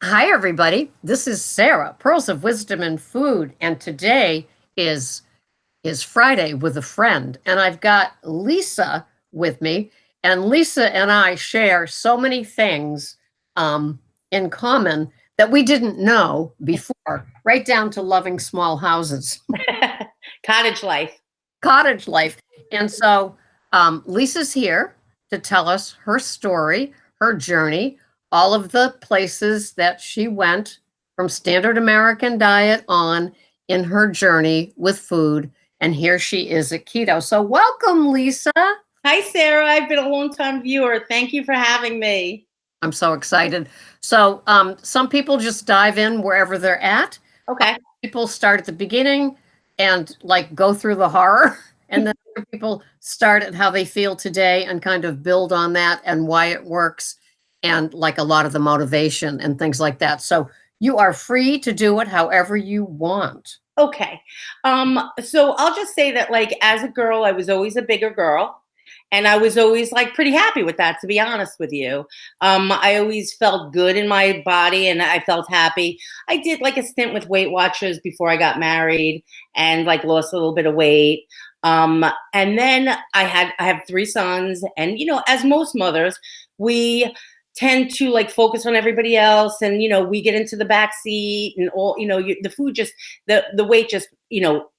Hi, everybody. This is Sarah, Pearls of Wisdom and Food, and today is is Friday with a friend, and I've got Lisa with me, and Lisa and I share so many things um, in common that we didn't know before, right down to loving small houses, Cottage life. cottage life, and so Lisa's here to tell us her story, her journey, all of the places that she went from standard American diet on in her journey with food. And here she is at keto. So, welcome, Lisa. Hi, Sarah. I've been a long time viewer. Thank you for having me. I'm so excited. So, some people just dive in wherever they're at. Okay. People start at the beginning and like go through the horror, and then other people start at how they feel today and kind of build on that and why it works, and like a lot of the motivation and things like that. So, you are free to do it however you want. Okay. So I'll just say that, like, as a girl, I was always a bigger girl. And I was always like pretty happy with that, to be honest with you. I always felt good in my body and I felt happy. I did like a stint with Weight Watchers before I got married and like lost a little bit of weight. And then I have three sons, and as most mothers, we tend to like focus on everybody else, and we get into the back seat and all, the food just the weight just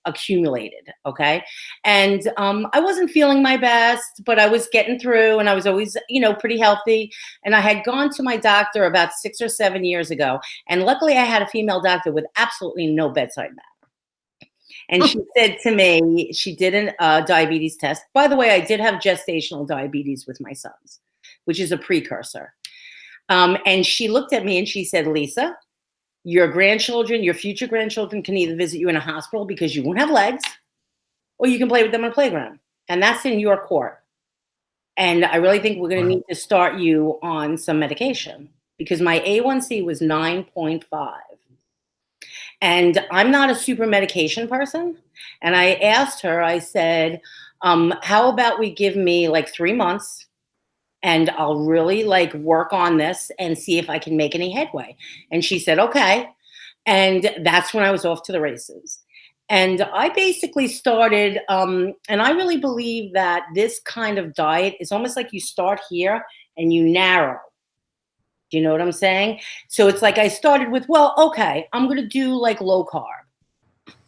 accumulated. Okay. And I wasn't feeling my best, but I was getting through, and I was always pretty healthy. And I had gone to my doctor about 6 or 7 years ago, and luckily I had a female doctor with absolutely no bedside manner. And she said to me, she did a diabetes test. By the way, I did have gestational diabetes with my sons, which is a precursor. And she looked at me and she said, Lisa, your grandchildren, your future grandchildren can either visit you in a hospital because you won't have legs, or you can play with them on a playground. And that's in your court. And I really think we're going to need to start you on some medication because my A1C was 9.5. And I'm not a super medication person. And I asked her, I said, how about we give me like 3 months and I'll really like work on this and see if I can make any headway. And she said, okay. And that's when I was off to the races. And I basically started, and I really believe that this kind of diet is almost like you start here and you narrow. Do you know what I'm saying? So it's like I started with, well, okay, I'm going to do like low carb.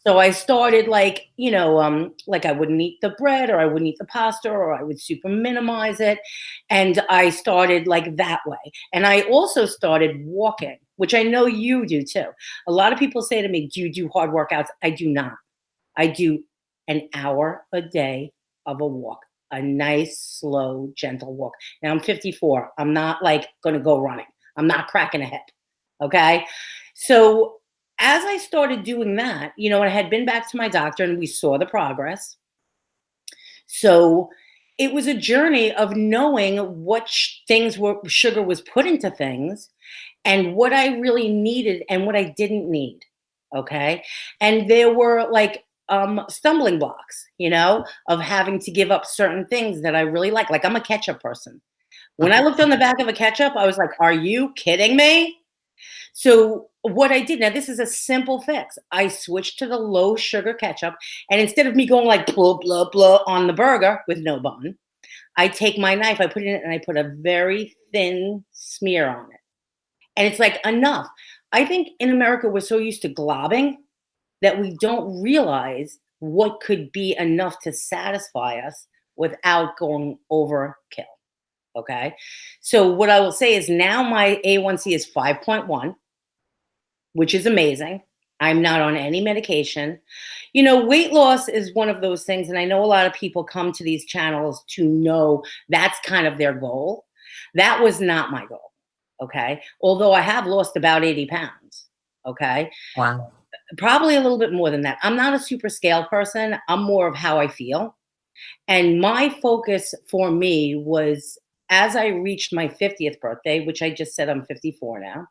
So I started like, like I wouldn't eat the bread or I wouldn't eat the pasta or I would super minimize it. And I started like that way. And I also started walking, which I know you do too. A lot of people say to me, do you do hard workouts? I do not. I do an hour a day of a walk, a nice, slow, gentle walk. Now I'm 54. I'm not like going to go running. I'm not cracking a hip. Okay. So as I started doing that, and I had been back to my doctor and we saw the progress. So it was a journey of knowing what things were sugar was put into things and what I really needed and what I didn't need. Okay. And there were like stumbling blocks, of having to give up certain things that I really like. Like I'm a ketchup person. When I looked on the back of a ketchup, I was like, are you kidding me? So what I did, now this is a simple fix. I switched to the low sugar ketchup, and instead of me going like blah blah blah on the burger with no bun, I take my knife, I put it in it, and I put a very thin smear on it. And it's like enough. I think in America we're so used to globbing that we don't realize what could be enough to satisfy us without going overkill. Okay. So what I will say is now my A1C is 5.1, which is amazing. I'm not on any medication. Weight loss is one of those things, and I know a lot of people come to these channels to know that's kind of their goal. That was not my goal. Okay. Although I have lost about 80 pounds. Okay. Wow. Probably a little bit more than that. I'm not a super scale person. I'm more of how I feel. And my focus for me was as I reached my 50th birthday, which I just said I'm 54 now,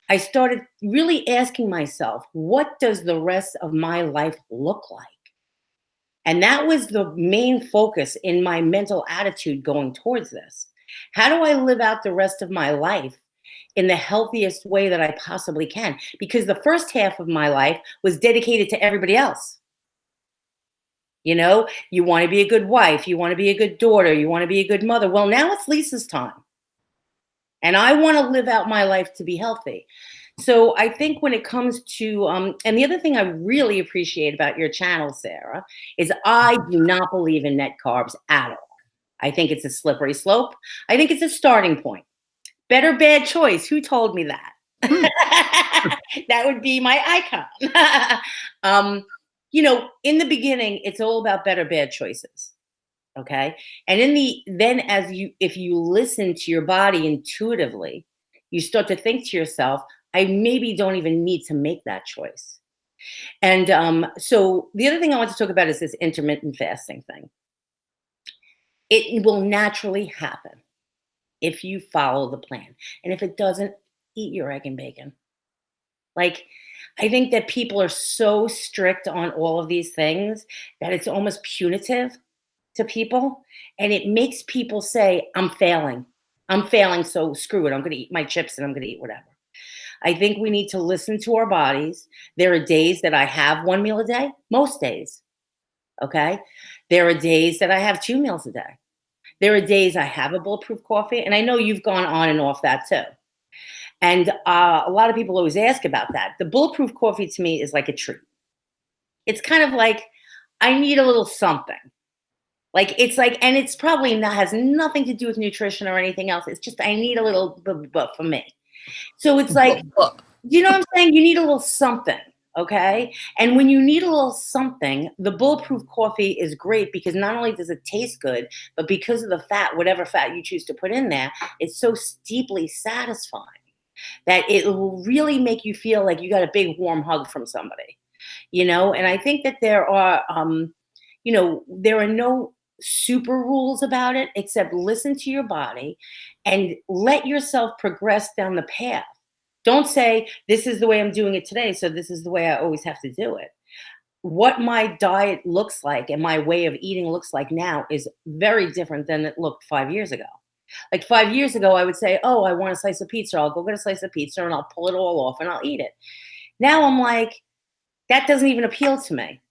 I started really asking myself, what does the rest of my life look like? And that was the main focus in my mental attitude going towards this. How do I live out the rest of my life in the healthiest way that I possibly can. Because the first half of my life was dedicated to everybody else. You know, you want to be a good wife, you want to be a good daughter, you want to be a good mother. Well, now it's Lisa's time. And I want to live out my life to be healthy. So I think when it comes to, and the other thing I really appreciate about your channel, Sarah, is I do not believe in net carbs at all. I think it's a slippery slope. I think it's a starting point. Better bad choice. Who told me that? Hmm. That would be my icon. You know, in the beginning, it's all about better bad choices. Okay. And then as you, if you listen to your body intuitively, you start to think to yourself, I maybe don't even need to make that choice. And so the other thing I want to talk about is this intermittent fasting thing. It will naturally happen if you follow the plan. And if it doesn't, eat your egg and bacon. Like, I think that people are so strict on all of these things that it's almost punitive to people. And it makes people say, I'm failing. I'm failing, so screw it. I'm going to eat my chips and I'm going to eat whatever. I think we need to listen to our bodies. There are days that I have one meal a day, most days. Okay. There are days that I have 2 meals a day. There are days I have a bulletproof coffee. And I know you've gone on and off that too. And a lot of people always ask about that. The bulletproof coffee to me is like a treat. It's kind of like, I need a little something. Like, it's like, and it's probably not, has nothing to do with nutrition or anything else. It's just, I need a little for me. So it's like, you know what I'm saying? You need a little something. Okay. And when you need a little something, the bulletproof coffee is great because not only does it taste good, but because of the fat, whatever fat you choose to put in there, it's so deeply satisfying that it will really make you feel like you got a big warm hug from somebody, you know? And I think that there are, you know, there are no super rules about it except listen to your body and let yourself progress down the path. Don't say, this is the way I'm doing it today, so this is the way I always have to do it. What my diet looks like and my way of eating looks like now is very different than it looked 5 years ago. Like 5 years ago, I would say, oh, I want a slice of pizza. I'll go get a slice of pizza and I'll pull it all off and I'll eat it. Now I'm like, that doesn't even appeal to me.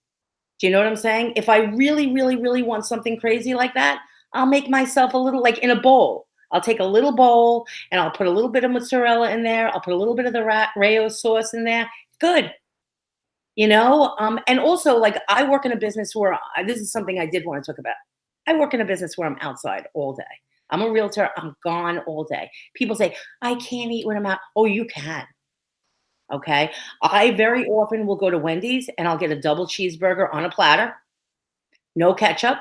Do you know what I'm saying? If I really, really, really want something crazy like that, I'll make myself a little, like in a bowl. I'll take a little bowl and I'll put a little bit of mozzarella in there. I'll put a little bit of the Rayo sauce in there. Good. You know, and also, like, I work in a business where this is something I did want to talk about. I work in a business where I'm outside all day. I'm a realtor. I'm gone all day. People say, I can't eat when I'm out. Oh, you can. Okay. I very often will go to Wendy's and I'll get a double cheeseburger on a platter, no ketchup,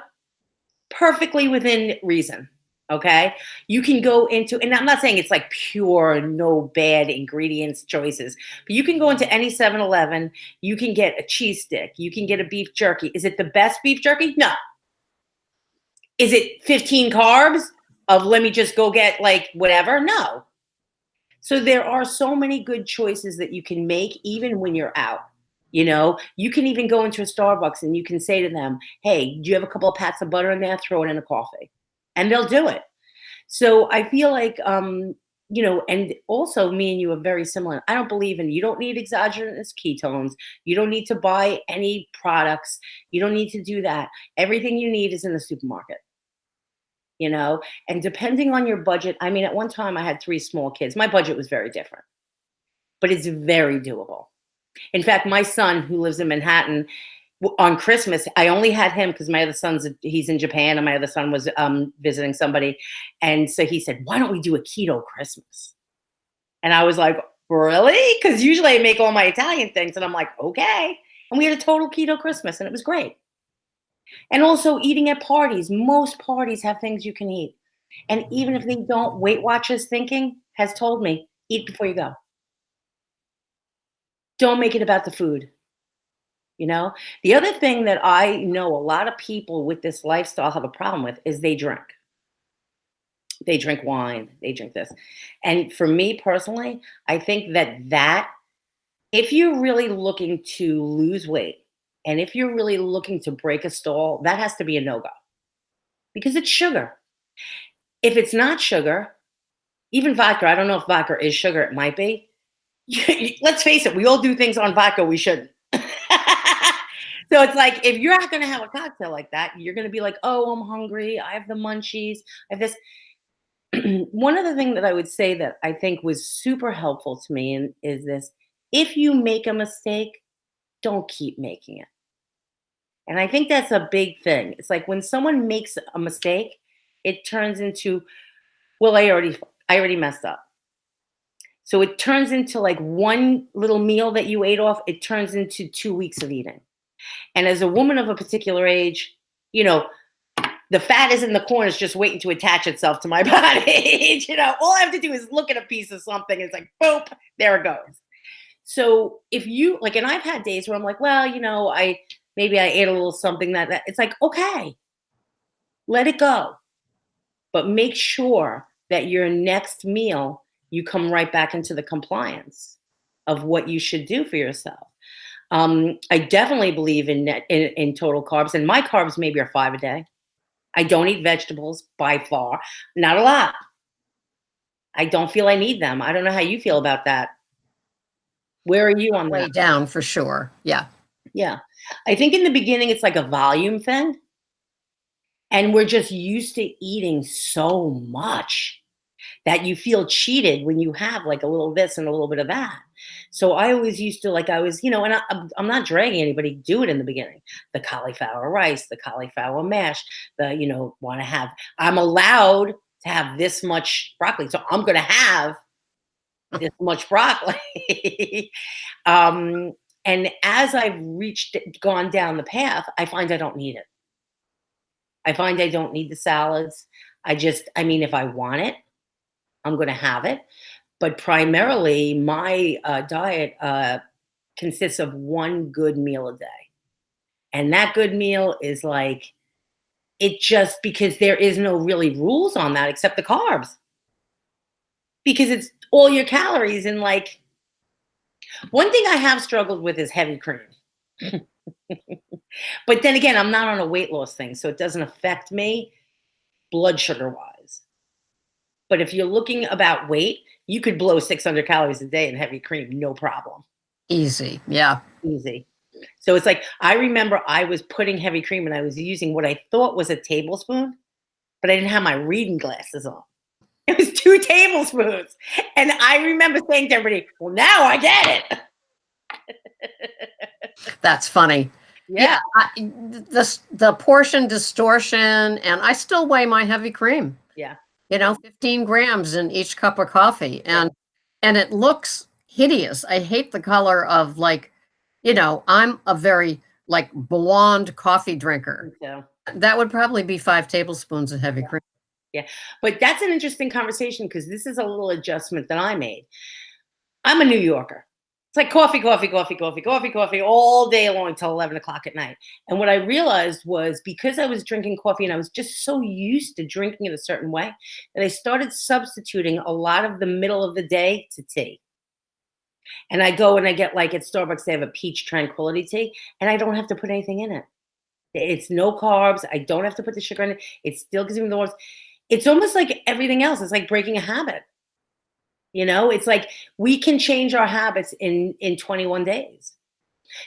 perfectly within reason. Okay. You can go into, and I'm not saying it's like pure, no bad ingredients choices, but you can go into any 7-Eleven. You can get a cheese stick. You can get a beef jerky. Is it the best beef jerky? No. Is it 15 carbs of let me just go get like whatever? No. So there are so many good choices that you can make even when you're out. You know, you can even go into a Starbucks and you can say to them, hey, do you have a couple of pats of butter in there? Throw it in a coffee. And they'll do it. So I feel like, you know, and also me and you are very similar. I don't believe in, you don't need exogenous ketones. You don't need to buy any products. You don't need to do that. Everything you need is in the supermarket. You know, and depending on your budget, I mean, at one time I had 3 small kids. My budget was very different, but it's very doable. In fact, my son who lives in Manhattan, on Christmas, I only had him because my other he's in Japan and my other son was visiting somebody. And so he said, why don't we do a keto Christmas? And I was like, really? Because usually I make all my Italian things. And I'm like, okay. And we had a total keto Christmas and it was great. And also eating at parties. Most parties have things you can eat. And even if they don't, Weight Watchers thinking has told me, eat before you go. Don't make it about the food. You know, the other thing that I know a lot of people with this lifestyle have a problem with is they drink. They drink wine, they drink this. And for me personally, I think that if you're really looking to lose weight and if you're really looking to break a stall, that has to be a no-go because it's sugar. If it's not sugar, even vodka. I don't know if vodka is sugar. It might be. Let's face it, we all do things on vodka we shouldn't. So it's like if you're not going to have a cocktail like that, you're going to be like, oh, I'm hungry. I have the munchies. I have this. One other thing that I would say that I think was super helpful to me and is this: if you make a mistake, don't keep making it. And I think that's a big thing. It's like when someone makes a mistake, it turns into, well, I already messed up. So it turns into like one little meal that you ate off, it turns into 2 weeks of eating. And as a woman of a particular age, you know, the fat is in the corners just waiting to attach itself to my body. All I have to do is look at a piece of something. It's like, boop, there it goes. So if you like, and I've had days where I'm like, well, maybe I ate a little something that it's like, okay, let it go. But make sure that your next meal, you come right back into the compliance of what you should do for yourself. I definitely believe in total carbs, and my carbs maybe are 5 a day. I don't eat vegetables by far, not a lot. I don't feel I need them. I don't know how you feel about that. Where are you on Way that? down for sure. Yeah. Yeah. I think in the beginning it's like a volume thing. And we're just used to eating so much that you feel cheated when you have like a little this and a little bit of that. So I always used to like, I was, and I'm not dragging anybody to do it in the beginning. The cauliflower rice, the cauliflower mash, I'm allowed to have this much broccoli. So I'm going to have this much broccoli. um, and as I've gone down the path, I find I don't need it. I find I don't need the salads. If I want it, I'm going to have it. But primarily, my diet consists of one good meal a day. And that good meal is like, it just because there is no really rules on that except the carbs. Because it's all your calories. And like, one thing I have struggled with is heavy cream. But then again, I'm not on a weight loss thing, so it doesn't affect me blood sugar wise. But if you're looking about weight, you could blow 600 calories a day in heavy cream, no problem. Easy. Yeah. Easy. So it's like, I remember I was putting heavy cream and I was using what I thought was a tablespoon, but I didn't have my reading glasses on. It was 2 tablespoons. And I remember saying to everybody, well, now I get it. That's funny. Yeah. The portion distortion, and I still weigh my heavy cream. Yeah. 15 grams in each cup of coffee, and it looks hideous. I hate the color of I'm a very like blonde coffee drinker. So, That would probably be 5 tablespoons of heavy cream. yeah. But that's an interesting conversation because this is a little adjustment that I made. I'm a New Yorker. It's like coffee, coffee, coffee, coffee, coffee, coffee all day long until 11 o'clock at night. And what I realized was because I was drinking coffee and I was just so used to drinking it a certain way that I started substituting a lot of the middle of the day to tea. And I go and I get like at Starbucks, they have a peach tranquility tea, and I don't have to put anything in it. It's no carbs. I don't have to put the sugar in it. It still gives me the warmth. It's almost like everything else. It's like breaking a habit. It's like we can change our habits in 21 days.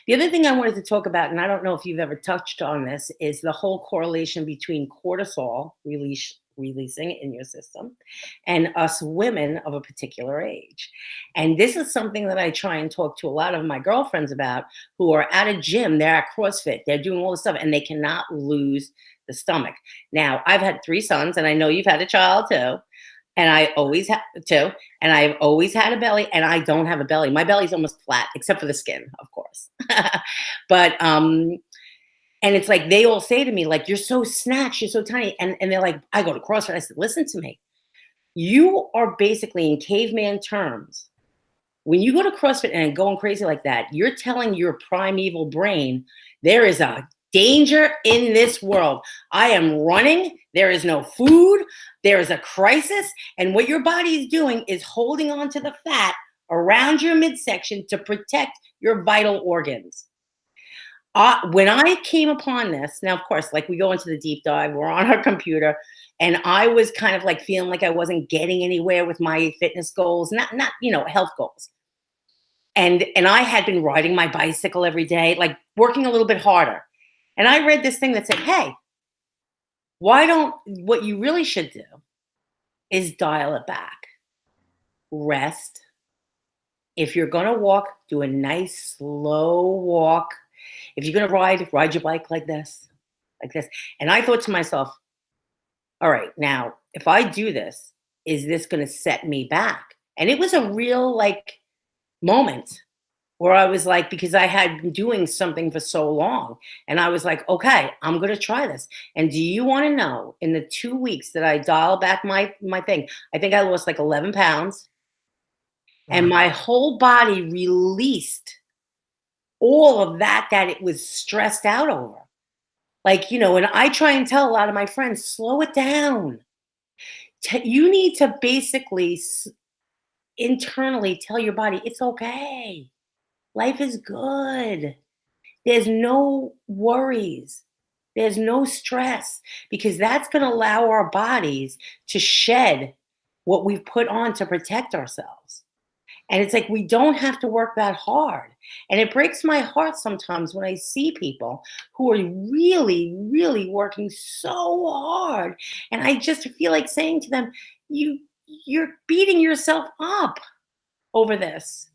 The other thing I wanted to talk about, and I don't know if you've ever touched on this, is the whole correlation between cortisol releasing in your system and us women of a particular age. And this is something that I try and talk to a lot of my girlfriends about who are at a gym, they're at CrossFit, they're doing all this stuff, and they cannot lose the stomach. Now, I've had 3 sons, and I know you've had a child too. And I always have too. And I've always had a belly, and I don't have a belly. My belly's almost flat, except for the skin, of course. But and it's like they all say to me, like, you're so snatched, you're so tiny. And they're like, I go to CrossFit. I said, listen to me. You are basically in caveman terms. When you go to CrossFit and going crazy like that, you're telling your primeval brain there is a danger in this world. I am running. There is no food. There is a crisis. And what your body is doing is holding on to the fat around your midsection to protect your vital organs. When I came upon this, now of course, like we go into the deep dive, we're on our computer, and I was kind of like feeling like I wasn't getting anywhere with my fitness goals, not health goals. And I had been riding my bicycle every day, like working a little bit harder. And I read this thing that said, "Hey, what you really should do is dial it back. Rest. If you're gonna walk, do a nice slow walk. If you're gonna ride your bike like this, like this." And I thought to myself, all right, now if I do this, is this gonna set me back? And it was a real like moment where I was like, because I had been doing something for so long, and I was like, okay, I'm gonna try this. And do you want to know? In the 2 weeks that I dialed back my thing, I think I lost like 11 pounds, and Wow. my whole body released all of that it was stressed out over. Like, and I try and tell a lot of my friends, slow it down. You need to basically internally tell your body, it's okay. Life is good. There's no worries. There's no stress, because that's going to allow our bodies to shed what we've put on to protect ourselves. And it's like we don't have to work that hard. And it breaks my heart sometimes when I see people who are really, really working so hard. And I just feel like saying to them, you're beating yourself up over this.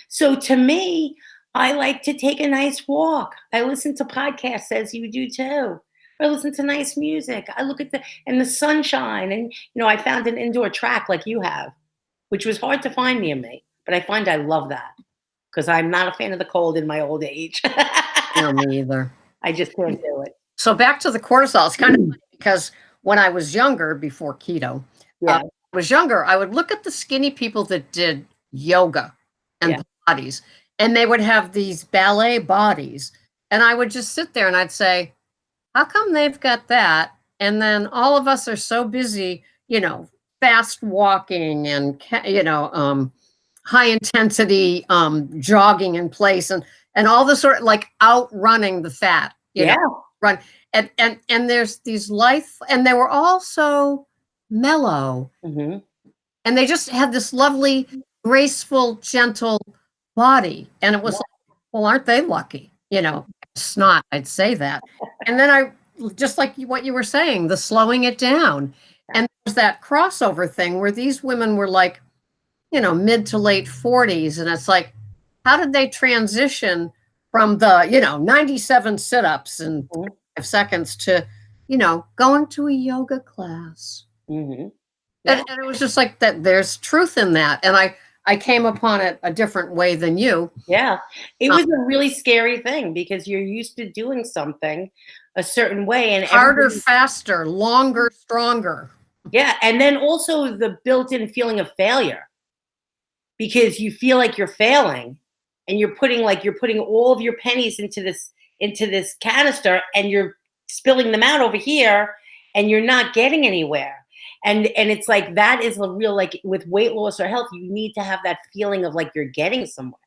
So to me, I like to take a nice walk. I listen to podcasts as you do too. I listen to nice music. I look at the sunshine, and I found an indoor track like you have, which was hard to find near me. But I find I love that because I'm not a fan of the cold in my old age. No, me either. I just can't do it. So back to the cortisol. It's kind of funny because when I was younger, before keto, Yeah, I was younger, I would look at the skinny people that did yoga yeah, and Pilates, and they would have these ballet bodies. And I would just sit there and I'd say, how come they've got that? And then all of us are so busy, fast walking and, high intensity jogging in place and all the sort of like outrunning the fat, yeah. run. And there's these life, and they were all so mellow, Hmm. and they just had this lovely, graceful, gentle body. And it was Yeah. like, well, aren't they lucky? Snot, I'd say that. And then just like what you were saying, the slowing it down. And there's that crossover thing where these women were like, mid to late 40s. And it's like, how did they transition from the, 97 sit ups in Hmm. 5 seconds to, going to a yoga class? Hmm. Yeah. And it was just like that. There's truth in that. And I came upon it a different way than you. Yeah. It Um, was a really scary thing because you're used to doing something a certain way, and Harder, everybody. faster, longer, stronger. Yeah, and then also the built-in feeling of failure, because you feel like you're failing, and you're putting all of your pennies into this canister, and you're spilling them out over here, and you're not getting anywhere. And it's like that is a real, like with weight loss or health, you need to have that feeling of like you're getting somewhere.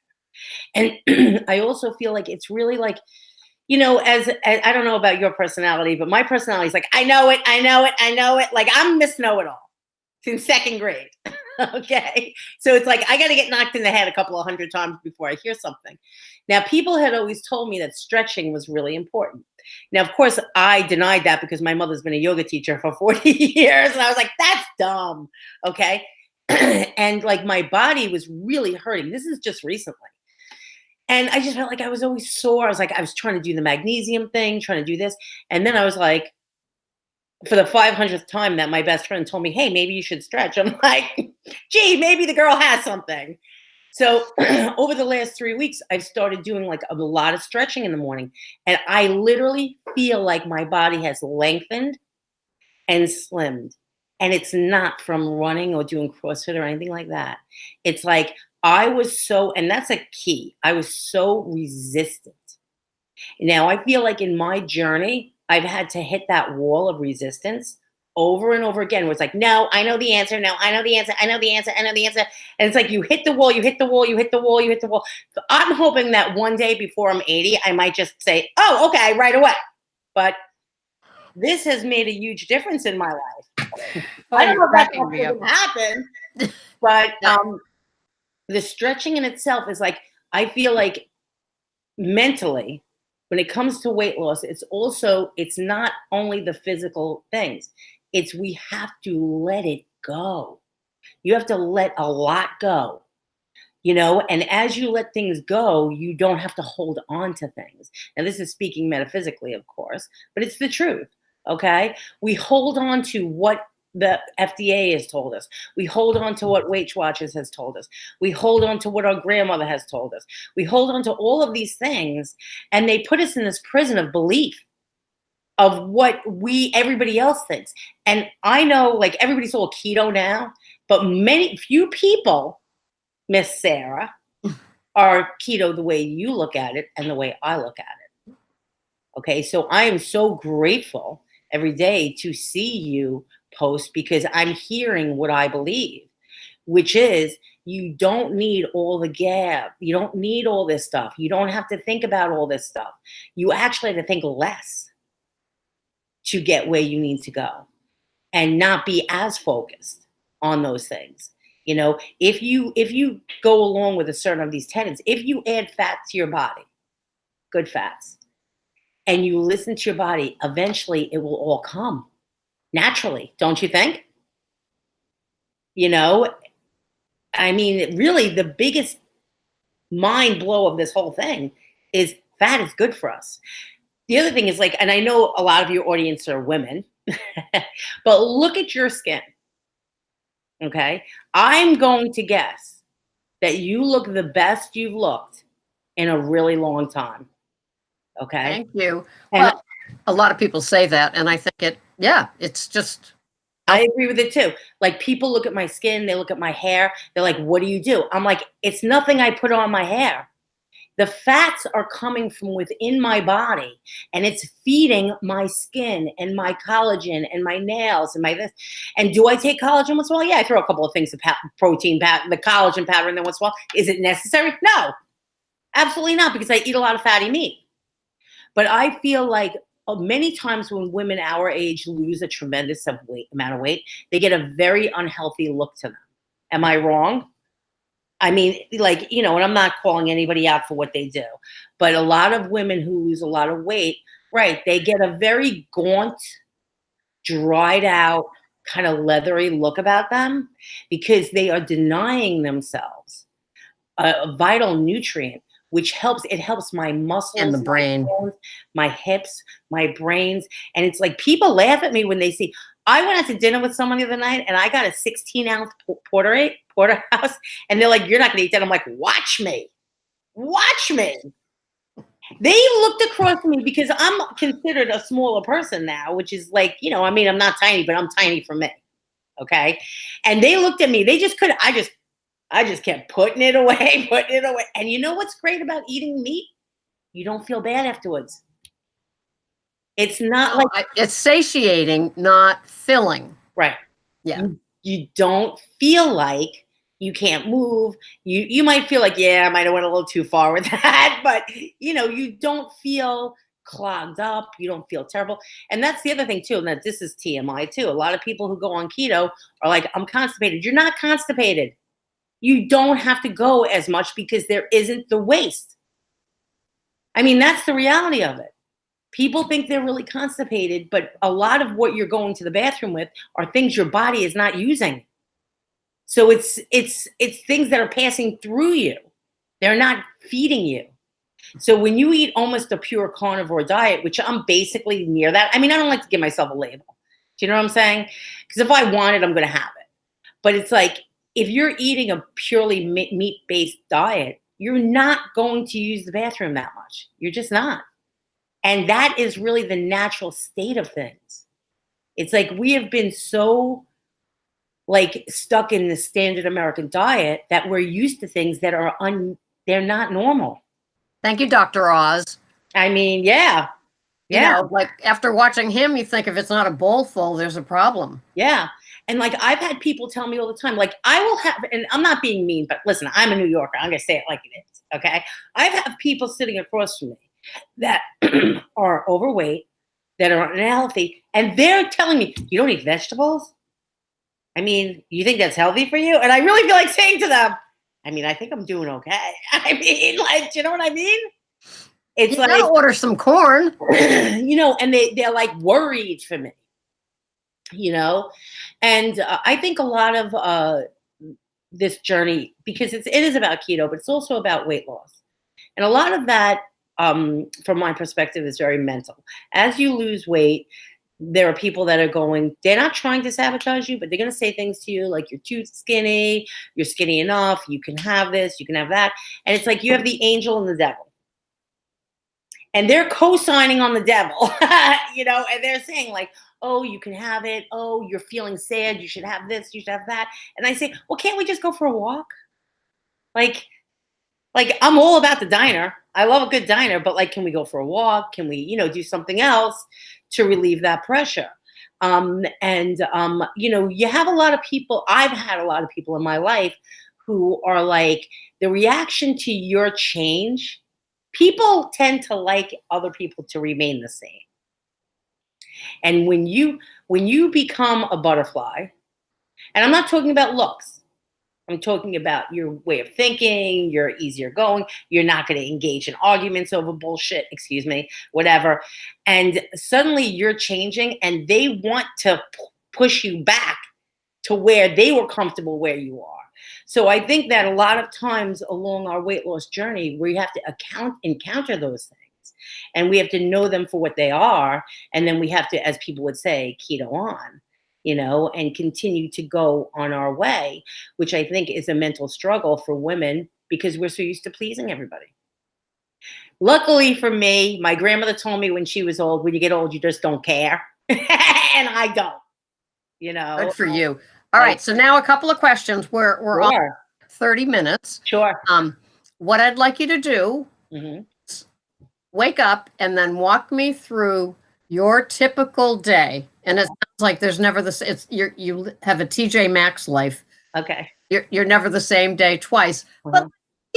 And I also feel like it's really like, as I don't know about your personality, but my personality is like, I know it, I know it, I know it. Like I'm Miss Know It All since second grade. Okay. So it's like I got to get knocked in the head a couple of hundred times before I hear something. Now, people had always told me that stretching was really important. Now, of course, I denied that because my mother's been a yoga teacher for 40 years. And I was like, that's dumb. Okay. And like my body was really hurting. This is just recently. And I just felt like I was always sore. I was trying to do the magnesium thing, trying to do this. And then I was like, for the 500th time that my best friend told me, hey, maybe you should stretch. I'm like, gee, maybe the girl has something. So over the last 3 weeks, I've started doing like a lot of stretching in the morning. And I literally feel like my body has lengthened and slimmed. And it's not from running or doing CrossFit or anything like that. It's like and that's a key. I was so resistant. Now I feel like in my journey, I've had to hit that wall of resistance over and over again, where it's like, no, I know the answer. No, I know the answer. I know the answer. I know the answer. And it's like you hit the wall, you hit the wall, you hit the wall, you hit the wall. So I'm hoping that one day before I'm 80, I might just say, oh, okay, right away. But this has made a huge difference in my life. Oh, I don't know you're if that's cracking me going up. to happen, but Yeah. the stretching in itself is like, I feel like mentally, when it comes to weight loss, it's not only the physical things, it's we have to let it go. You have to let a lot go, and as you let things go, you don't have to hold on to things. And this is speaking metaphysically, of course, but it's the truth. Okay, we hold on to what the FDA has told us. We hold on to what Weight Watchers has told us. We hold on to what our grandmother has told us. We hold on to all of these things, and they put us in this prison of belief of what everybody else thinks. And I know, like, everybody's all keto now, but few people, Miss Sarah, are keto the way you look at it and the way I look at it. Okay, so I am so grateful every day to see you post, because I'm hearing what I believe, which is you don't need all the gab. You don't need all this stuff. You don't have to think about all this stuff. You actually have to think less to get where you need to go and not be as focused on those things. If you go along with a certain of these tenets, if you add fat to your body, good fats, and you listen to your body, eventually it will all come naturally, don't you think? I mean, really, the biggest mind blow of this whole thing is fat is good for us. The other thing is, like, and I know a lot of your audience are women, but look at your skin. Okay. I'm going to guess that you look the best you've looked in a really long time. Okay. Thank you. And Well, a lot of people say that, and I think it's just. I agree with it too. Like, people look at my skin, they look at my hair, they're like, what do you do? I'm like, it's nothing I put on my hair. The fats are coming from within my body, and it's feeding my skin and my collagen and my nails and my this. And do I take collagen once in a while? Yeah, I throw a couple of things of protein, the collagen powder in there once in a while. Is it necessary? No, absolutely not, because I eat a lot of fatty meat. But I feel like many times when women our age lose a tremendous amount of weight, they get a very unhealthy look to them. Am I wrong? I mean, like, and I'm not calling anybody out for what they do, but a lot of women who lose a lot of weight, right, they get a very gaunt, dried out, kind of leathery look about them, because they are denying themselves a vital nutrient, which helps my muscles, And the brain. my bones, my hips, my brains. And it's like, people laugh at me when they see, I went out to dinner with someone the other night and I got a 16-ounce porterhouse, and they're like, you're not gonna eat that. I'm like, watch me. They looked across from me, because I'm considered a smaller person now, which is like, I mean, I'm not tiny, but I'm tiny for me. Okay. And they looked at me, they just couldn't, I just kept putting it away. And you know what's great about eating meat? You don't feel bad afterwards. It's not like, It's satiating, not filling. right. Yeah. You don't feel like you can't move. You might feel like, yeah, I might have went a little too far with that, but you don't feel clogged up. You don't feel terrible. And that's the other thing too. And that this is TMI too. A lot of people who go on keto are like, I'm constipated. You're not constipated. You don't have to go as much, because there isn't the waste. I mean, that's the reality of it. People think they're really constipated, but a lot of what you're going to the bathroom with are things your body is not using. So it's things that are passing through you. They're not feeding you. So when you eat almost a pure carnivore diet, which I'm basically near that. I mean, I don't like to give myself a label. Do you know what I'm saying? Because if I want it, I'm going to have it. But it's like, if you're eating a purely meat-based diet, you're not going to use the bathroom that much. You're just not. And that is really the natural state of things. It's like we have been so like stuck in the standard American diet that we're used to things that are they're not normal. Thank you, Dr. Oz. I mean, yeah. Yeah. Like after watching him, you think if it's not a bowl full, there's a problem. Yeah. And like I've had people tell me all the time, like I will have, and I'm not being mean, but listen, I'm a New Yorker. I'm gonna say it like it is. Okay. I've had people sitting across from me that are overweight, that are unhealthy, and they're telling me, you don't eat vegetables? I mean, you think that's healthy for you? And I really feel like saying to them, I mean, I think I'm doing okay. I mean, like, do you know what I mean? It's You gotta like, order some corn. and they're like worried for me, you know? And I think a lot of this journey, because it is about keto, but it's also about weight loss. And a lot of that, from my perspective, is very mental. As you lose weight, there are people that are they're not trying to sabotage you, but they're going to say things to you like, you're too skinny, you're skinny enough, you can have this, you can have that. And it's like you have the angel and the devil. And they're co-signing on the devil, and they're saying like, oh, you can have it. Oh, you're feeling sad. You should have this, you should have that. And I say, well, can't we just go for a walk? Like, I'm all about the diner. I love a good diner, but like, can we go for a walk? Can we, do something else to relieve that pressure? You have a lot of people, I've had a lot of people in my life who are like, the reaction to your change, people tend to like other people to remain the same. And when you become a butterfly, and I'm not talking about looks, I'm talking about your way of thinking, you're easier going, you're not going to engage in arguments over bullshit, excuse me, whatever. And suddenly you're changing and they want to push you back to where they were comfortable where you are. So I think that a lot of times along our weight loss journey, we have to encounter those things, and we have to know them for what they are. And then we have to, as people would say, keto on, and continue to go on our way, which I think is a mental struggle for women because we're so used to pleasing everybody. Luckily for me, my grandmother told me when she was old, when you get old, you just don't care. And I don't, Good for you. All right. So now a couple of questions. We're on Sure. 30 minutes. Sure. What I'd like you to do, Mhm. wake up and then walk me through your typical day. And it sounds like there's never this. You have a TJ Maxx life. Okay. You're never the same day twice, but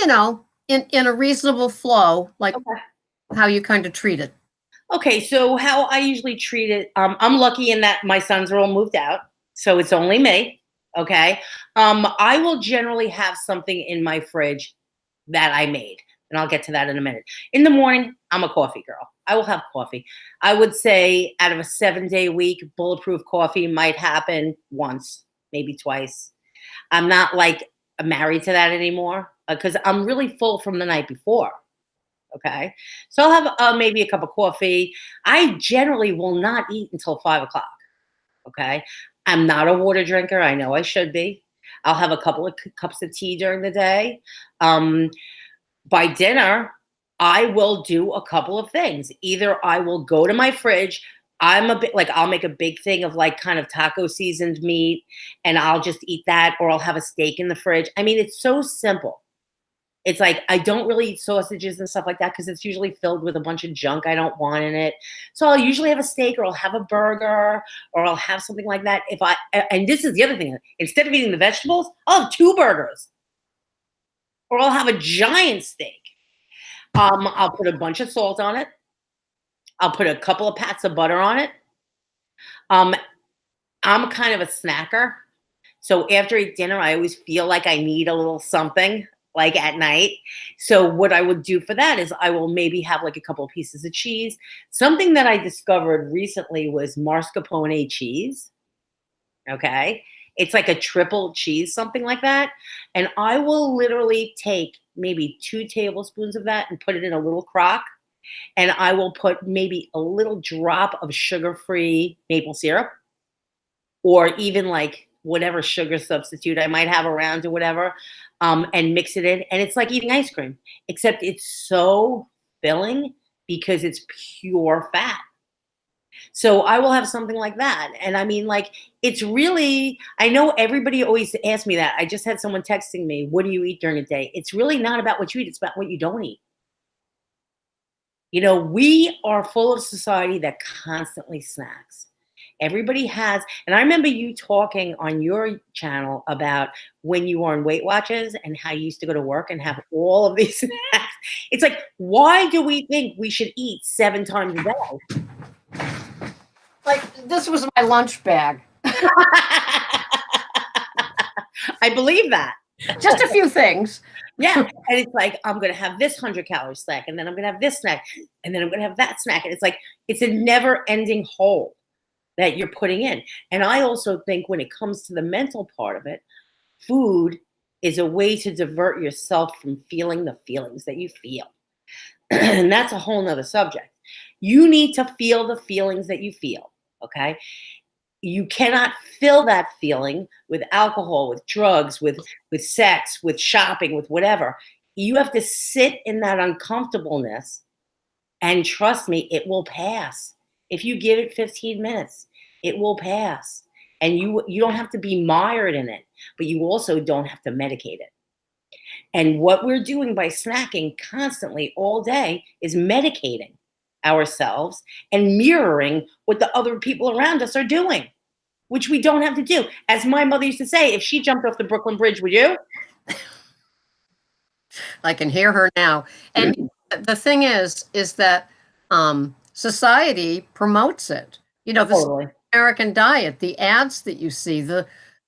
Uh-huh. in a reasonable flow, like Okay. how you kind of treat it. Okay, so how I usually treat it, I'm lucky in that my sons are all moved out, so it's only me. Okay, I will generally have something in my fridge that I made, and I'll get to that in a minute. In the morning, I'm a coffee girl. I will have coffee. I would say out of a 7-day week, bulletproof coffee might happen once, maybe twice. I'm not like married to that anymore because I'm really full from the night before. Okay. So I'll have maybe a cup of coffee. I generally will not eat until 5 o'clock. Okay. I'm not a water drinker. I know I should be. I'll have a couple of cups of tea during the day. Um, by dinner, I will do a couple of things. Either I will go to my fridge. I'm a bit like, I'll make a big thing of like kind of taco seasoned meat and I'll just eat that, or I'll have a steak in the fridge. I mean, it's so simple. It's like I don't really eat sausages and stuff like that because it's usually filled with a bunch of junk I don't want in it. So I'll usually have a steak, or I'll have a burger, or I'll have something like that. And this is the other thing, instead of eating the vegetables, I'll have 2 burgers, or I'll have a giant steak. I'll put a bunch of salt on it. I'll put a couple of pats of butter on it. Um, I'm kind of a snacker. So after I eat dinner, I always feel like I need a little something like at night. So what I would do for that is I will maybe have like a couple of pieces of cheese. Something that I discovered recently was mascarpone cheese. Okay. It's like a triple cheese, something like that. And I will literally take maybe 2 tablespoons of that and put it in a little crock. And I will put maybe a little drop of sugar-free maple syrup, or even like whatever sugar substitute I might have around or whatever, and mix it in. And it's like eating ice cream, except it's so filling because it's pure fat. So I will have something like that. And I mean, like, it's really, I know everybody always asks me that. I just had someone texting me, what do you eat during a day? It's really not about what you eat. It's about what you don't eat. We are full of society that constantly snacks. Everybody has, and I remember you talking on your channel about when you were on Weight Watchers and how you used to go to work and have all of these snacks. It's like, why do we think we should eat 7 times a day? Like, this was my lunch bag. I believe that. Just a few things. Yeah. And it's like, I'm going to have this 100-calorie snack, and then I'm going to have this snack, and then I'm going to have that snack. And it's like, it's a never ending hole that you're putting in. And I also think when it comes to the mental part of it, food is a way to divert yourself from feeling the feelings that you feel. And that's a whole nother subject. You need to feel the feelings that you feel. Okay. You cannot fill that feeling with alcohol, with drugs, with sex, with shopping, with whatever. You have to sit in that uncomfortableness, and trust me, it will pass. If you give it 15 minutes, it will pass. And you don't have to be mired in it, but you also don't have to medicate it. And what we're doing by snacking constantly all day is medicating ourselves and mirroring what the other people around us are doing, which we don't have to do. As my mother used to say, if she jumped off the Brooklyn Bridge, would you? I can hear her now. And the thing is that society promotes it. This Totally. American diet, the ads that you see,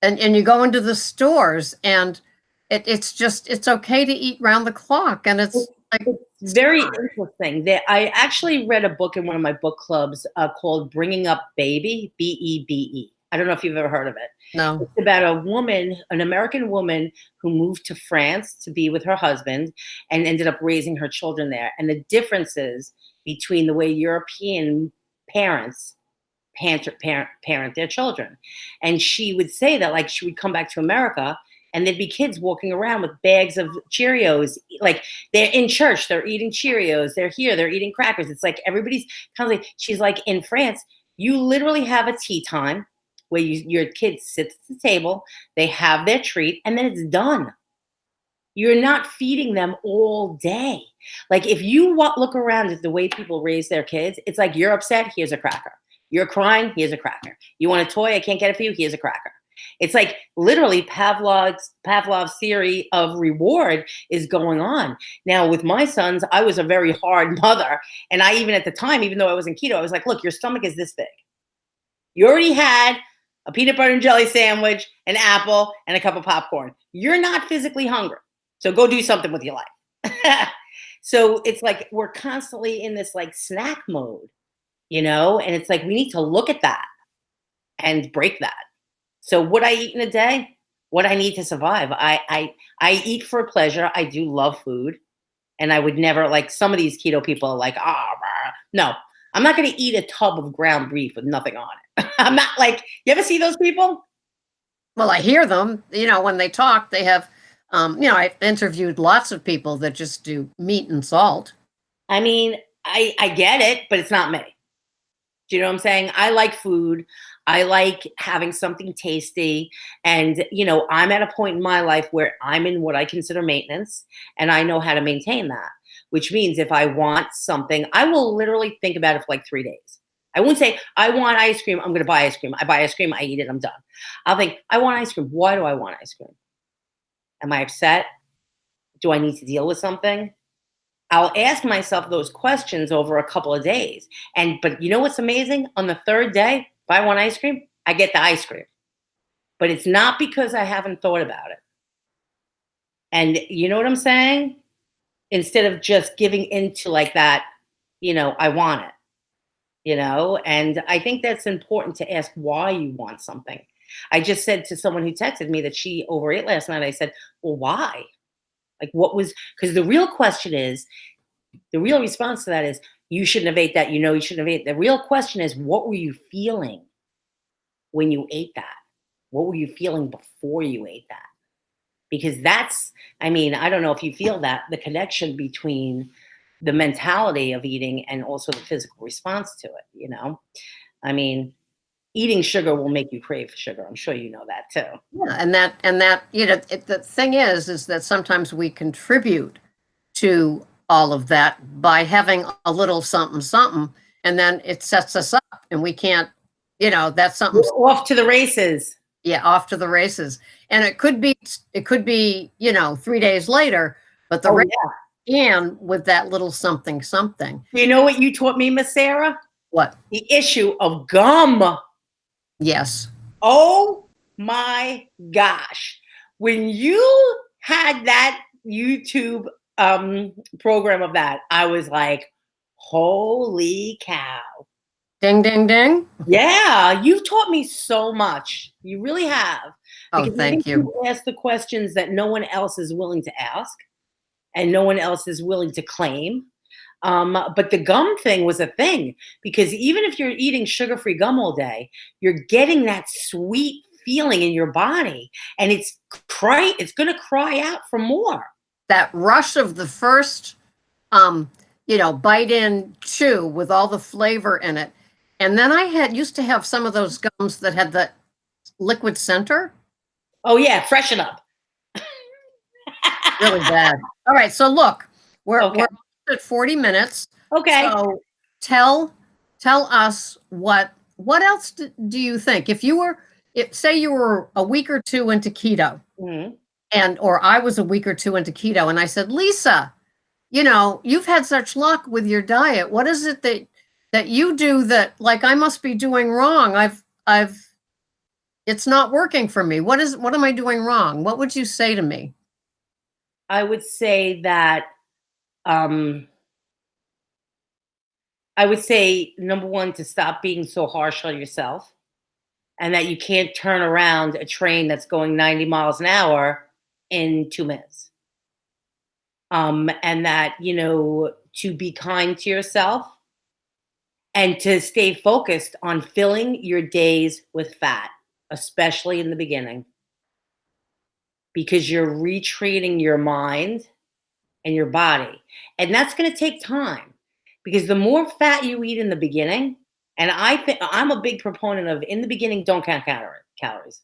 and you go into the stores, and it's okay to eat round the clock, and it's like It's very interesting. I actually read a book in one of my book clubs called Bringing Up Baby, Bebe. I don't know if you've ever heard of it. no. It's about a woman, an American woman who moved to France to be with her husband and ended up raising her children there. And the differences between the way European parents parent their children. And she would say that, like, she would come back to America and there'd be kids walking around with bags of Cheerios. Like, they're in church, they're eating Cheerios. They're here, they're eating crackers. It's like everybody's kind of like, she's like, in France, you literally have a tea time where your kids sit at the table, they have their treat, and then it's done. You're not feeding them all day. Like, if you look around at the way people raise their kids, it's like, you're upset, here's a cracker. You're crying, here's a cracker. You want a toy, I can't get it for you, here's a cracker. It's like literally Pavlov's theory of reward is going on. Now, with my sons, I was a very hard mother. And I, even at the time, even though I was in keto, I was like, look, your stomach is this big. You already had a peanut butter and jelly sandwich, an apple, and a cup of popcorn. You're not physically hungry. So go do something with your life. So it's like we're constantly in this like snack mode, and it's like we need to look at that and break that. So what I eat in a day, what I need to survive. I eat for pleasure. I do love food. And I would never, like some of these keto people are like, no, I'm not going to eat a tub of ground beef with nothing on it. I'm not like, you ever see those people? Well, I hear them, when they talk, they have, I've interviewed lots of people that just do meat and salt. I mean, I get it, but it's not me. Do you know what I'm saying? I like food. I like having something tasty. And, I'm at a point in my life where I'm in what I consider maintenance, and I know how to maintain that, which means if I want something, I will literally think about it for like 3 days. I won't say, I want ice cream, I'm going to buy ice cream. I buy ice cream, I eat it, I'm done. I'll think, I want ice cream. Why do I want ice cream? Am I upset? Do I need to deal with something? I'll ask myself those questions over a couple of days. But you know what's amazing? On the third day, if I want ice cream, I get the ice cream. But it's not because I haven't thought about it. And you know what I'm saying? Instead of just giving into like that, I want it. And I think that's important to ask why you want something. I just said to someone who texted me that she overate last night, I said, well, why? Like, what was, because the real question is, the real response to that is, you shouldn't have ate that. You shouldn't have ate. The real question is, what were you feeling when you ate that? What were you feeling before you ate that? Because that's, I don't know if you feel that, the connection between the mentality of eating and also the physical response to it, eating sugar will make you crave sugar. I'm sure you know that too. Yeah, and that the thing is that sometimes we contribute to all of that by having a little something, something, and then it sets us up and we can't, that's something, We're off to the races. yeah, off to the races. And it could be, 3 days later, but the Oh race yeah. began with that little something, something. You know what you taught me, Miss Sarah? What? The issue of gum. Yes. Oh my gosh. When you had that YouTube program of that, I was like, holy cow. Ding, ding, ding. Yeah, you've taught me so much. You really have. Oh, Because I think thank you. you ask the questions that no one else is willing to ask and no one else is willing to claim. But the gum thing was a thing because even if you're eating sugar-free gum all day, you're getting that sweet feeling in your body, and it's going to cry out for more. That rush of the first, bite in chew with all the flavor in it. And then I used to have some of those gums that had the liquid center. Oh yeah, freshen up. Really bad. All right, so look, we're Okay. we're at 40 minutes. Okay. So tell us what else do you think? Say you were a week or two into keto, Mhm. or I was a week or two into keto, and I said, Lisa, you've had such luck with your diet. What is it that you do that, like, I must be doing wrong? It's not working for me. What am I doing wrong? What would you say to me? I would say that um, I would say number one, to stop being so harsh on yourself, and that you can't turn around a train that's going 90 miles an hour in 2 minutes. And that, to be kind to yourself and to stay focused on filling your days with fat, especially in the beginning, because you're retraining your mind and your body. And that's going to take time because the more fat you eat in the beginning, and I think I'm a big proponent of in the beginning, don't count calories.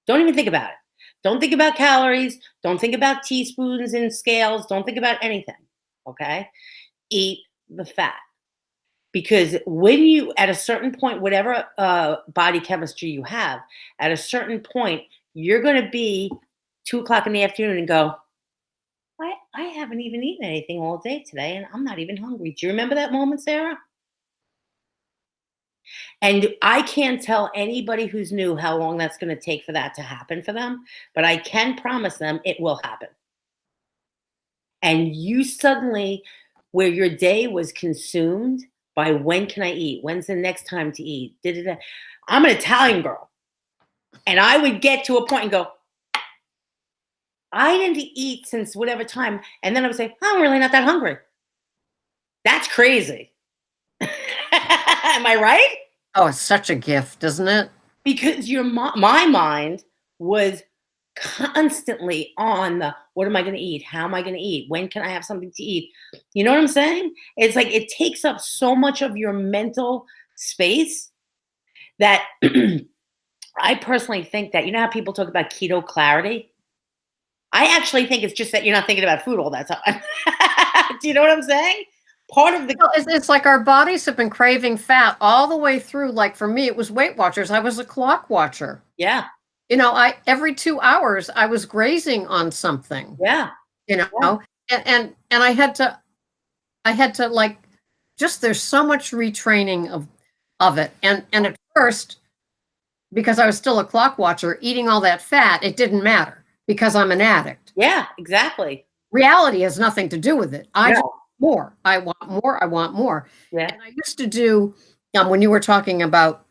Don't even think about it. Don't think about calories. Don't think about teaspoons and scales. Don't think about anything. Okay? Eat the fat. Because when you, at a certain point, whatever body chemistry you have, at a certain point, you're going to be 2 o'clock in the afternoon and go, I haven't even eaten anything all day today, and I'm not even hungry. Do you remember that moment, Sarah? And I can't tell anybody who's new how long that's going to take for that to happen for them, but I can promise them it will happen. And you suddenly, where your day was consumed by when can I eat? When's the next time to eat? Da-da-da. I'm an Italian girl. And I would get to a point and go, I didn't eat since whatever time. And then I would say, I'm really not that hungry. That's crazy. Am I right? Oh, it's such a gift, isn't it? Because my mind was constantly on the what am I going to eat? How am I going to eat? When can I have something to eat? You know what I'm saying? It's like it takes up so much of your mental space that I personally think that, you know how people talk about keto clarity? I actually think it's just that you're not thinking about food all that time. Do you know what I'm saying? Part of the Well, it's like our bodies have been craving fat all the way through. Like for me, it was Weight Watchers. I was a clock watcher. yeah, I every 2 hours I was grazing on something. yeah, You yeah. know, and I had to like, just there's so much retraining of it. And at first, because I was still a clock watcher, eating all that fat, it didn't matter because I'm an addict. Yeah, exactly. Reality has nothing to do with it. I just No. want more. I want more. I want more. Yeah. And I used to do, when you were talking about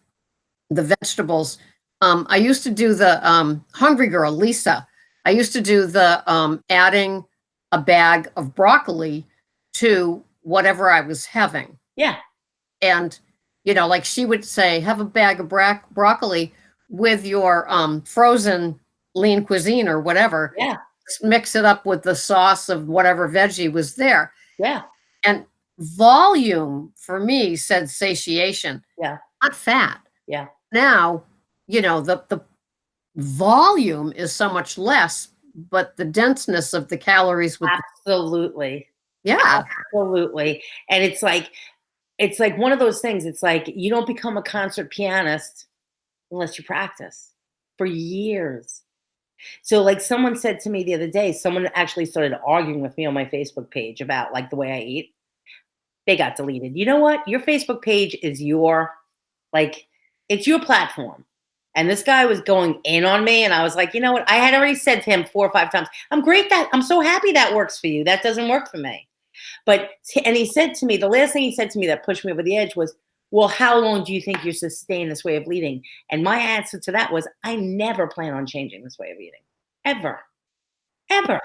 the vegetables, I used to do the Hungry Girl, Lisa. I used to do the adding a bag of broccoli to whatever I was having. Yeah. And, like she would say, have a bag of broccoli with your frozen lean cuisine or whatever. Yeah. Mix it up with the sauce of whatever veggie was there. Yeah. And volume for me said satiation, Yeah. not fat. Yeah. Now, the volume is so much less, but the denseness of the calories with Absolutely. Yeah. Absolutely. And it's like one of those things. It's like you don't become a concert pianist unless you practice for years. So like someone said to me the other day, someone actually started arguing with me on my Facebook page about like the way I eat. They got deleted. You know what? Your Facebook page is like it's your platform. And this guy was going in on me, and I was like, you know what? I had already said to him 4 or 5 times, I'm so happy that works for you. That doesn't work for me. And he said to me, the last thing he said to me that pushed me over the edge was, well, how long do you think you sustain this way of eating? And my answer to that was, I never plan on changing this way of eating. Ever. Ever.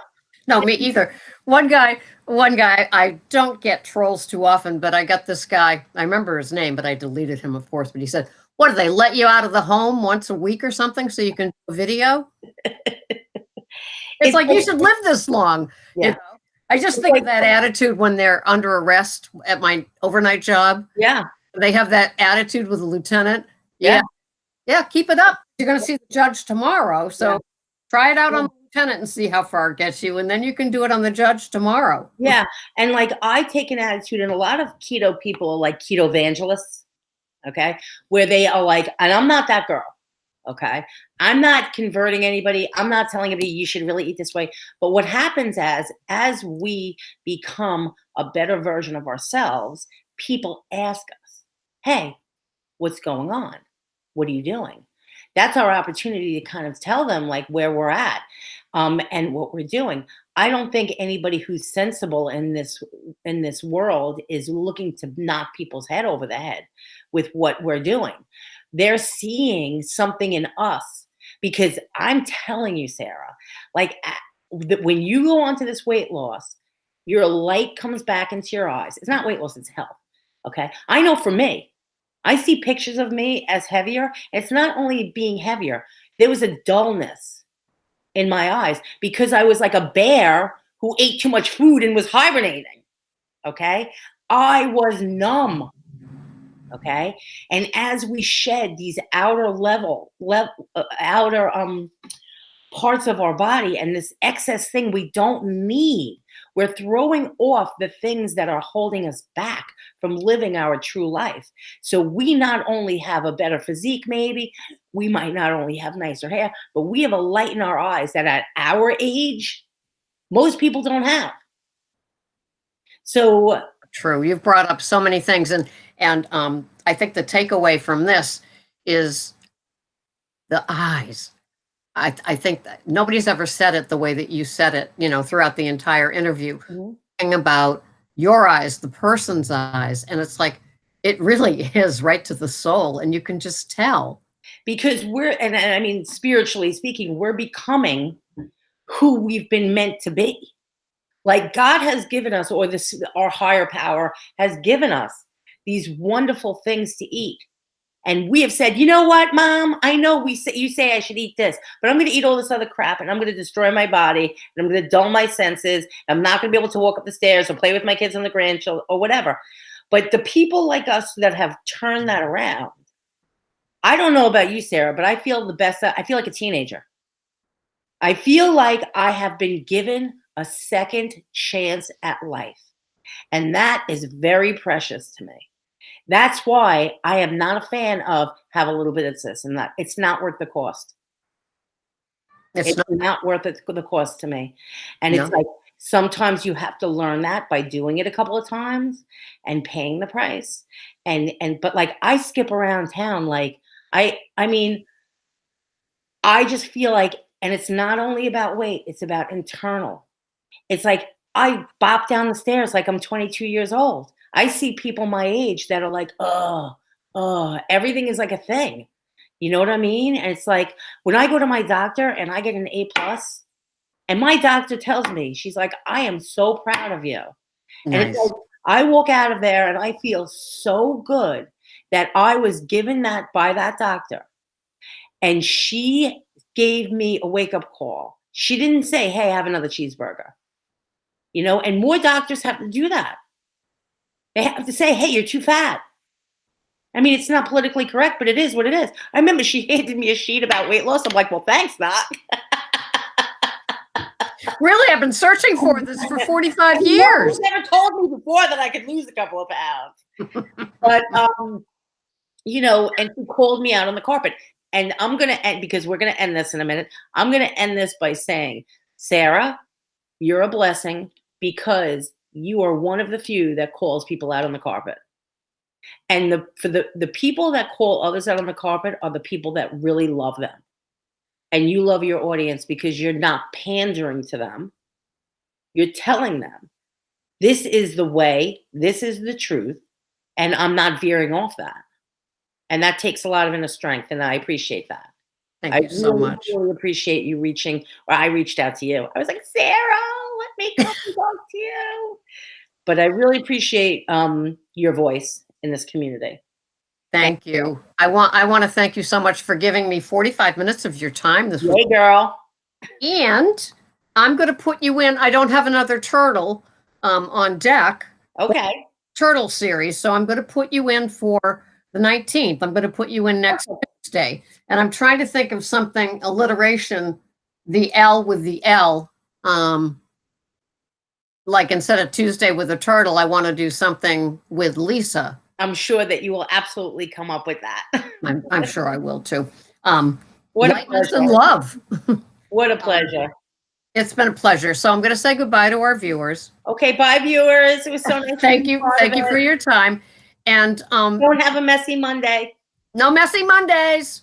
No, me either. One guy, I don't get trolls too often, but I got this guy. I remember his name, but I deleted him, of course. But he said, what do they let you out of the home once a week or something so you can do a video? It's It's like you like, should live this long. You yeah. know, I just It's think of like, that attitude when they're under arrest at my overnight job. yeah. They have that attitude with the lieutenant. Yeah. Yeah, yeah, keep it up. You're going to see the judge tomorrow. Yeah. So try it out Yeah. on the lieutenant and see how far it gets you. And then you can do it on the judge tomorrow. Yeah. And like I take an attitude, and a lot of keto people are like keto evangelists, okay, where they are like, and I'm not that girl. Okay. I'm not converting anybody. I'm not telling anybody you should really eat this way. But what happens as we become a better version of ourselves, people ask us, hey, what's going on? What are you doing? That's our opportunity to kind of tell them like where we're at, and what we're doing. I don't think anybody who's sensible in this world is looking to knock people's head over the head with what we're doing. They're seeing something in us, because I'm telling you, Sarah, like when you go onto this weight loss, your light comes back into your eyes. It's not weight loss, it's health. Okay. I know for me, I see pictures of me as heavier. It's not only being heavier, there was a dullness in my eyes because I was like a bear who ate too much food and was hibernating. Okay. I was numb. Okay. And as we shed these outer parts of our body and this excess thing we don't need, we're throwing off the things that are holding us back from living our true life. So we not only have a better physique, maybe, we might not only have nicer hair, but we have a light in our eyes that at our age, most people don't have. So, True. You've brought up so many things. And I think the takeaway from this is the eyes. I think that nobody's ever said it the way that you said it, throughout the entire interview. mhm. Thing about your eyes, the person's eyes. And it's like, it really is right to the soul. And you can just tell. Because and I mean, spiritually speaking, we're becoming who we've been meant to be. Like God has given us, or this, our higher power has given us these wonderful things to eat. And we have said, you know what, Mom? I know you say I should eat this, but I'm going to eat all this other crap, and I'm going to destroy my body, and I'm going to dull my senses. I'm not going to be able to walk up the stairs or play with my kids and the grandchildren or whatever. But the people like us that have turned that around, I don't know about you, Sarah, but I feel the best. I feel like a teenager. I feel like I have been given a second chance at life. And that is very precious to me. That's why I am not a fan of have a little bit of this and that. It's not worth the cost. It's It's not, not worth the cost to me. And it's no, like sometimes you have to learn that by doing it a couple of times and paying the price. But like I skip around town like I mean, I just feel like, and it's not only about weight, it's about internal. It's like I bop down the stairs like I'm 22 years old. I see people my age that are like, everything is like a thing. You know what I mean? And it's like when I go to my doctor and I get an A+, and my doctor tells me, she's like, I am so proud of you. And it's nice. like I walk out of there and I feel so good that I was given that by that doctor. And she gave me a wake up call. She didn't say, hey, have another cheeseburger. And more doctors have to do that. They have to say, hey, you're too fat. I mean, it's not politically correct, but it is what it is. I remember she handed me a sheet about weight loss. I'm like, well, thanks, Doc. Really, I've been searching for this for 45 No, years. you never told me before that I could lose a couple of pounds. But you know, and she called me out on the carpet. And I'm gonna end, because we're gonna end this in a minute. I'm gonna end this by saying, Sarah, you're a blessing because you are one of the few that calls people out on the carpet. And the people that call others out on the carpet are the people that really love them. And you love your audience because you're not pandering to them. You're telling them, this is the way, this is the truth, and I'm not veering off that. And that takes a lot of inner strength, and I appreciate that. Thank I you so really, much. really appreciate you reaching, or I reached out to you. I was like, Sarah, let me come and talk to you. But I really appreciate your voice in this community. Thank you. I want to thank you so much for giving me 45 minutes of your time. This was, Hey, girl. and I'm going to put you in. I don't have another turtle on deck, Okay. turtle series, so I'm going to put you in for the 19th. I'm going to put you in next Tuesday, and I'm trying to think of something alliteration, the L with the L. Like instead of Tuesday with a turtle, I want to do something with Lisa. I'm sure that you will absolutely come up with that. I'm sure I will too. What a Lightness pleasure. and love. What a pleasure. It's been a pleasure. So I'm going to say goodbye to our viewers. Okay, bye, viewers. It was so nice. Thank you. Thank you for your time. And Don't have a messy Monday. no messy Mondays.